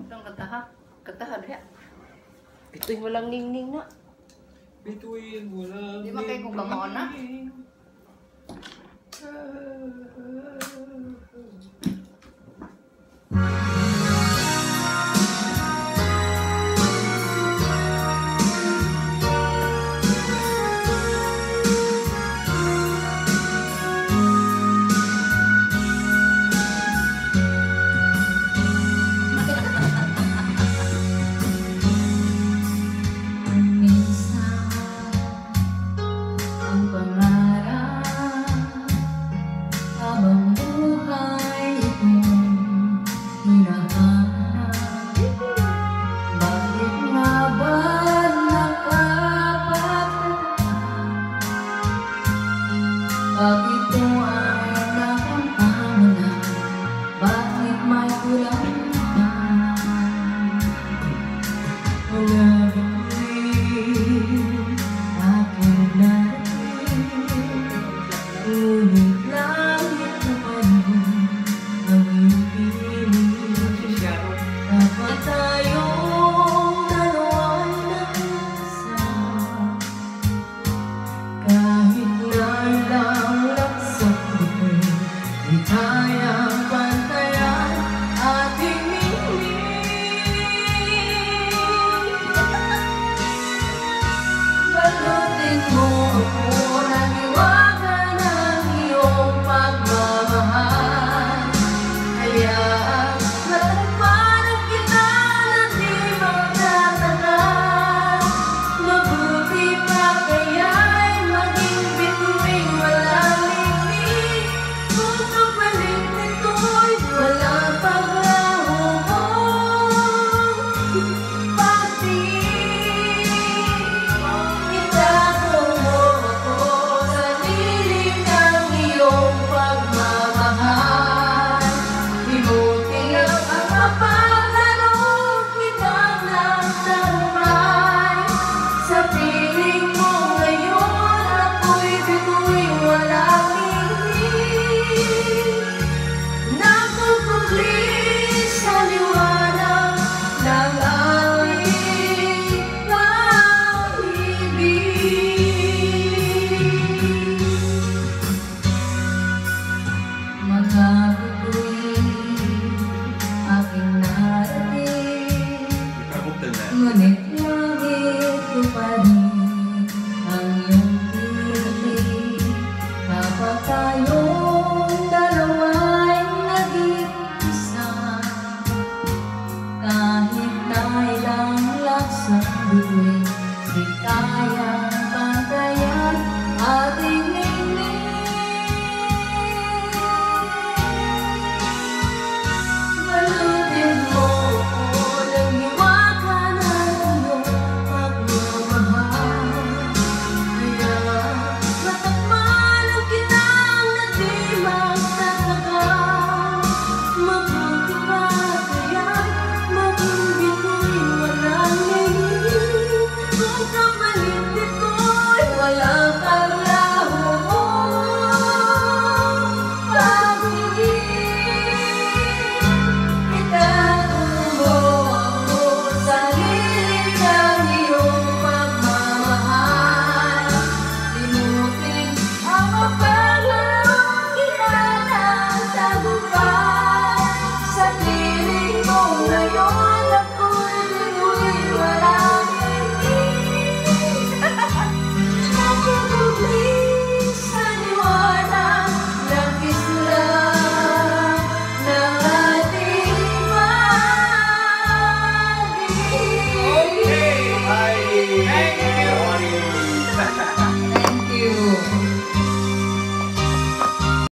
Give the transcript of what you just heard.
Nang kataha. Kataha diha. Bituin walang ning-ning na. Bituin walang Di makay kung kamoon na. Bakit ito ay nakakama na? Bakit may kulang pa? Mga bituin aking narating, ngunit langit na pa rin ang iyong piling. Dapat tayong dalawa'y nag-isa, kahit na ilang laksak buhay, di kayang pantayan ating hiling. Balutin mo ako ng iwaga ng iyong pagmamahal, hayaan matagparan kita na di magtatagal. Mabuti pa kaya'y maging bituing walang ning-ning, kung kapalit nito'y walang paghahubog. Pag-ibig, itago mo ako sa lilim ng iyong pagmamahal. Ibuti ang mapaglalong kitang nagtagumpay. Sa piling mo ngayon, ako'y bituing walang ning-ning, nakukukli sa liwanag ng aking pag-ibig. Mga bituin aking narating, ngunit langit ko pa rin ang iyong piling. Dapat tayong dalawa'y nag-iisa, kahit na ilang laksak buhay.